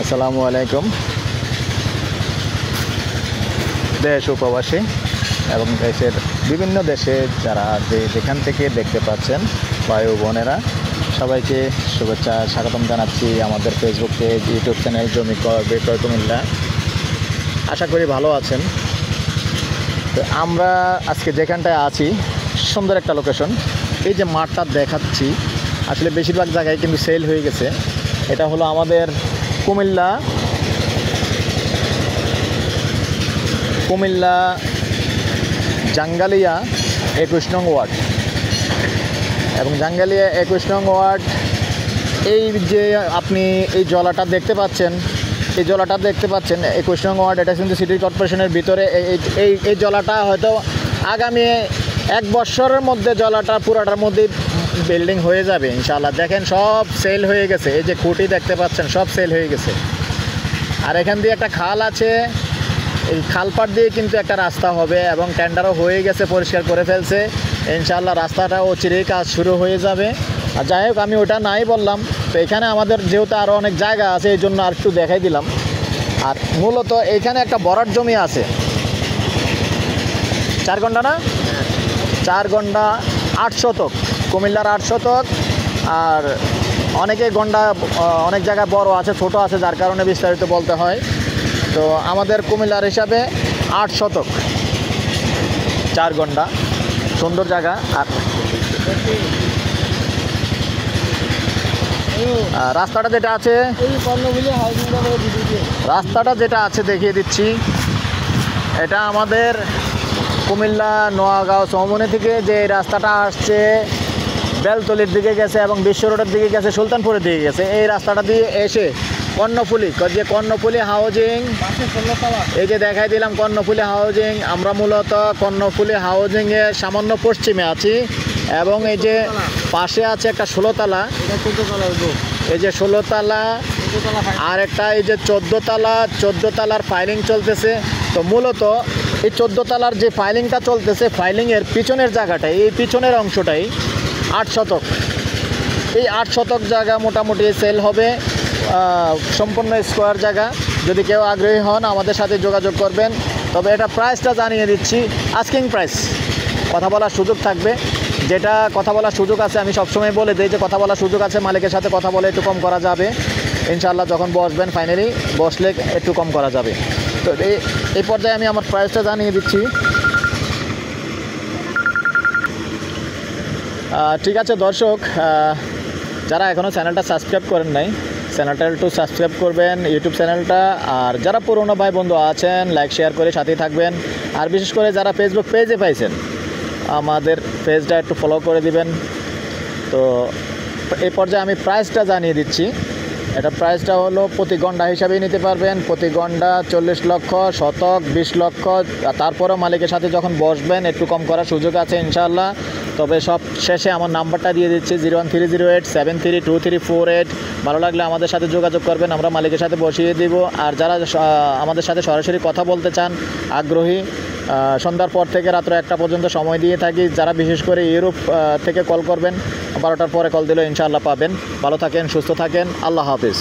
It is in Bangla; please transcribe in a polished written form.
আসসালামু আলাইকুম। দেশ ও প্রবাসী এবং দেশের বিভিন্ন দেশে যারা যেখান থেকে দেখতে পাচ্ছেন ভাই ও বোনেরা, সবাইকে শুভেচ্ছা স্বাগতম জানাচ্ছি আমাদের ফেসবুক পেজ, ইউটিউব চ্যানেল জমি বিক্রয় কুমিল্লা। আশা করি ভালো আছেন। তো আমরা আজকে যেখানটায় আছি সুন্দর একটা লোকেশন। এই যে মাঠটা দেখাচ্ছি আসলে বেশিরভাগ জায়গায় কিন্তু সেল হয়ে গেছে। এটা হলো আমাদের কুমিল্লা জাঙ্গালিয়া 21 নং ওয়ার্ড এবং জাঙ্গালিয়া 21 নং ওয়ার্ড। এই যে আপনি এই জলাটা দেখতে পাচ্ছেন, 21 নং ওয়ার্ড, এটা কিন্তু সিটি কর্পোরেশনের ভিতরে। এই জলাটা হয়তো আগামী 1 বছরের মধ্যে জলাটা পুরাটার মধ্যে বিল্ডিং হয়ে যাবে ইনশাআল্লাহ। দেখেন সব সেল হয়ে গেছে, এই যে খুঁটি দেখতে পাচ্ছেন সব সেল হয়ে গেছে। আর এখান দিয়ে একটা খাল আছে, এই খালপাড় দিয়ে কিন্তু একটা রাস্তা হবে এবং টেন্ডারও হয়ে গেছে, পরিষ্কার করে ফেলছে ইনশাআল্লাহ। রাস্তাটা অচিরেই কাজ শুরু হয়ে যাবে। আর যাই হোক, আমি ওটা নাই বললাম। তো এখানে আমাদের যেহেতু আরও অনেক জায়গা আছে এই জন্য আর একটু দেখাই দিলাম। আর মূলত এইখানে একটা বরাট জমি আছে 4 ঘন্টা না 4 ঘন্টা 8 শতক, কুমিল্লার 8 শতক। আর অনেকে গন্ডা অনেক জায়গায় বড় আছে, ছোট আছে, যার কারণে বিস্তারিত বলতে হয়। তো আমাদের কুমিল্লার হিসাবে 8 শতক 4 ঘন্টা, সুন্দর জায়গা। আর রাস্তাটা যেটা আছে দেখিয়ে দিচ্ছি। এটা আমাদের কুমিল্লা নোয়াগাঁও চৌমনি থেকে যে রাস্তাটা আসছে বেলতলির দিকে গেছে এবং বিশ্ব রোডের দিকে গেছে, সুলতানপুরের দিকে গেছে। এই রাস্তাটা দিয়ে এসে কর্ণফুলি হাউজিং, এই যে দেখাই দিলাম কর্ণফুলি হাউজিং। আমরা মূলত কর্ণফুলি হাউজিংয়ের সামান্য পশ্চিমে আছি এবং এই যে পাশে আছে একটা 16 তলা, এই যে 16 তলা, আর একটা এই যে 14 তলার ফাইলিং চলতেছে। তো মূলত এই 14 তলার যে ফাইলিংটা চলতেছে, ফাইলিংয়ের পিছনের জায়গাটাই, এই পিছনের অংশটাই 8 শতক। এই 8 শতক জায়গা মোটামুটি সেল হবে, সম্পূর্ণ স্কোয়ার জায়গা। যদি কেউ আগ্রহী হন আমাদের সাথে যোগাযোগ করবেন। তবে এটা প্রাইসটা জানিয়ে দিচ্ছি, আস্কিং প্রাইস, কথা বলার সুযোগ থাকবে। যেটা কথা বলার সুযোগ আছে আমি সবসময় বলে দিই যে কথা বলার সুযোগ আছে, মালিকের সাথে কথা বলে একটু কম করা যাবে ইনশাআল্লাহ। যখন বসবেন ফাইনালি বসলে একটু কম করা যাবে। তো এই পর্যায়ে আমি আমার প্রাইসটা জানিয়ে দিচ্ছি। ঠিক আছে দর্শক, যারা এখনও চ্যানেলটা সাবস্ক্রাইব করেন নাই, চ্যানেলটা একটু সাবস্ক্রাইব করবেন, ইউটিউব চ্যানেলটা। আর যারা পুরনো ভাই বন্ধু আছেন লাইক শেয়ার করে সাথেই থাকবেন। আর বিশেষ করে যারা ফেসবুক পেজে পাইছেন আমাদের পেজটা একটু ফলো করে দিবেন। তো এই পর্যায়ে আমি প্রাইসটা জানিয়ে দিচ্ছি। এটা প্রাইসটা হলো প্রতি ঘন্টা হিসাবেই নিতে পারবেন। প্রতি ঘন্টা 40 লক্ষ, শতক 20 লক্ষ। তারপরেও মালিকের সাথে যখন বসবেন একটু কম করার সুযোগ আছে ইনশাআল্লাহ। তবে সব শেষে আমার নাম্বারটা দিয়ে দিচ্ছি 01308732348। ভালো লাগলে আমাদের সাথে যোগাযোগ করবেন, আমরা মালিকের সাথে বসিয়ে দিব। আর যারা আমাদের সাথে সরাসরি কথা বলতে চান আগ্রহী, সন্ধ্যার পর থেকে রাত্র 1টা পর্যন্ত সময় দিয়ে থাকি। যারা বিশেষ করে ইউরোপ থেকে কল করবেন 12টার পরে কল দিলেও ইনশাআল্লাহ পাবেন। ভালো থাকেন, সুস্থ থাকেন, আল্লাহ হাফিজ।